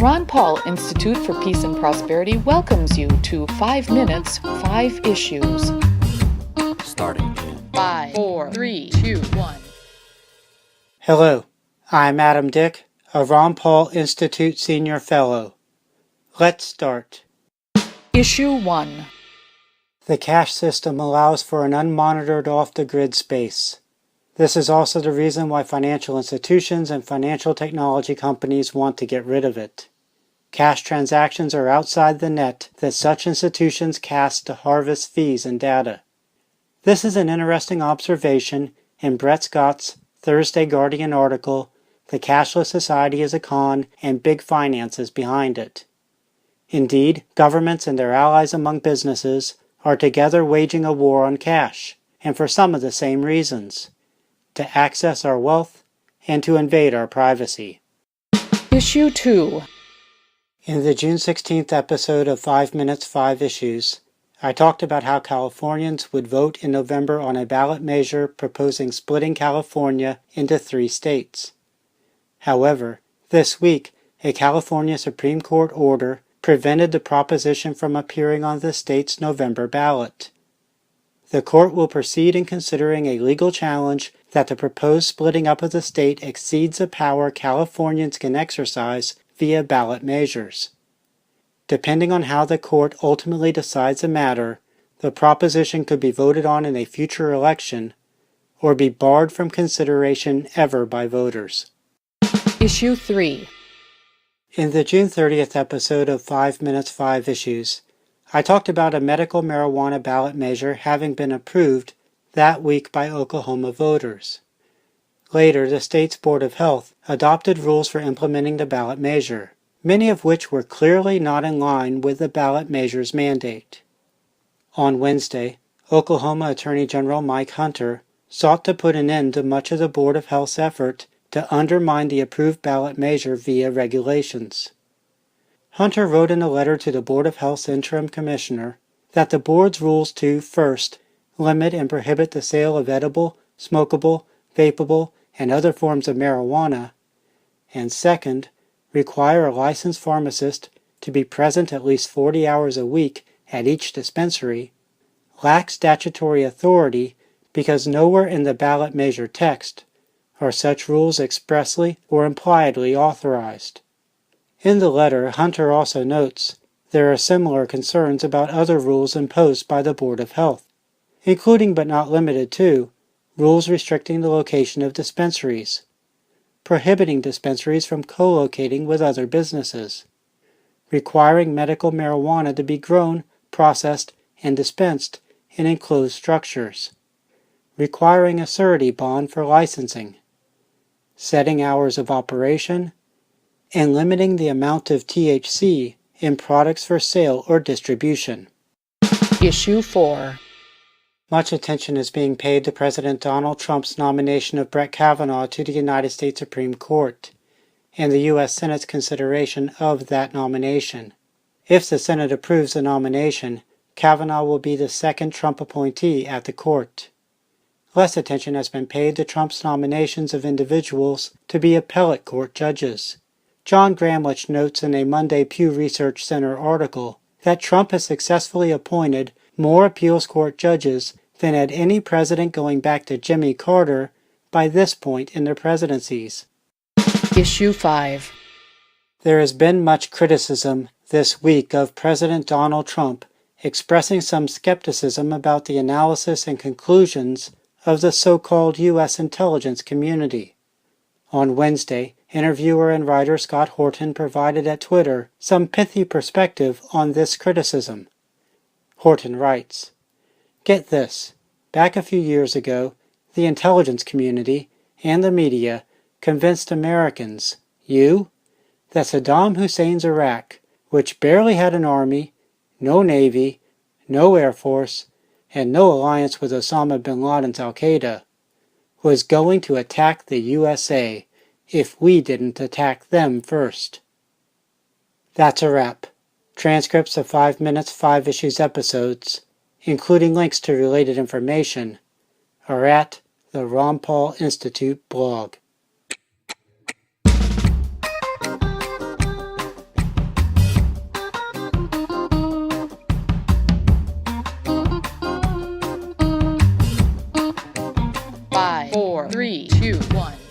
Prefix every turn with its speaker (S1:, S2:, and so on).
S1: Ron Paul Institute for Peace and Prosperity welcomes you to 5 Minutes, 5 Issues.
S2: Starting in
S1: 5, 4, 3, 2, 1.
S3: Hello, I'm Adam Dick, a Ron Paul Institute Senior Fellow. Let's start.
S1: Issue 1.
S3: The cash system allows for an unmonitored off-the-grid space. This is also the reason why financial institutions and financial technology companies want to get rid of it. Cash transactions are outside the net that such institutions cast to harvest fees and data. This is an interesting observation in Brett Scott's Thursday Guardian article, "The Cashless Society is a Con and Big Finance is Behind It." Indeed, governments and their allies among businesses are together waging a war on cash, and for some of the same reasons: to access our wealth and to invade our privacy.
S1: Issue 2.
S3: In the June 16th episode of 5 Minutes, 5 Issues, I talked about how Californians would vote in November on a ballot measure proposing splitting California into 3 states. However, this week, a California Supreme Court order prevented the proposition from appearing on the state's November ballot. The court will proceed in considering a legal challenge that the proposed splitting up of the state exceeds the power Californians can exercise via ballot measures. Depending on how the court ultimately decides the matter, the proposition could be voted on in a future election or be barred from consideration ever by voters.
S1: Issue 3.
S3: In the June 30th episode of 5 Minutes 5 Issues, I talked about a medical marijuana ballot measure having been approved that week by Oklahoma voters. Later, the state's Board of Health adopted rules for implementing the ballot measure, many of which were clearly not in line with the ballot measure's mandate. On Wednesday, Oklahoma Attorney General Mike Hunter sought to put an end to much of the Board of Health's effort to undermine the approved ballot measure via regulations. Hunter wrote in a letter to the Board of Health's interim commissioner that the board's rules to, first, limit and prohibit the sale of edible, smokable, vapable, and other forms of marijuana, and second, require a licensed pharmacist to be present at least 40 hours a week at each dispensary, lack statutory authority because nowhere in the ballot measure text are such rules expressly or impliedly authorized. In the letter, Hunter also notes there are similar concerns about other rules imposed by the Board of Health, including but not limited to rules restricting the location of dispensaries, prohibiting dispensaries from co-locating with other businesses, requiring medical marijuana to be grown, processed, and dispensed in enclosed structures, requiring a surety bond for licensing, setting hours of operation, and limiting the amount of THC in products for sale or distribution.
S1: Issue 4.
S3: Much attention is being paid to President Donald Trump's nomination of Brett Kavanaugh to the United States Supreme Court, and the U.S. Senate's consideration of that nomination. If the Senate approves the nomination, Kavanaugh will be the second Trump appointee at the court. Less attention has been paid to Trump's nominations of individuals to be appellate court judges. John Gramlich notes in a Monday Pew Research Center article that Trump has successfully appointed more appeals court judges than had any president going back to Jimmy Carter by this point in their presidencies.
S1: Issue 5.
S3: There has been much criticism this week of President Donald Trump expressing some skepticism about the analysis and conclusions of the so-called U.S. intelligence community. On Wednesday, interviewer and writer Scott Horton provided at Twitter some pithy perspective on this criticism. Horton writes, "Get this, back a few years ago, the intelligence community and the media convinced Americans, that Saddam Hussein's Iraq, which barely had an army, no navy, no air force, and no alliance with Osama bin Laden's Al-Qaeda, was going to attack the USA if we didn't attack them first." That's a wrap. Transcripts of 5 Minutes, 5 Issues episodes, including links to related information, are at the Ron Paul Institute blog.
S1: 5, 4, 3, 2, 1.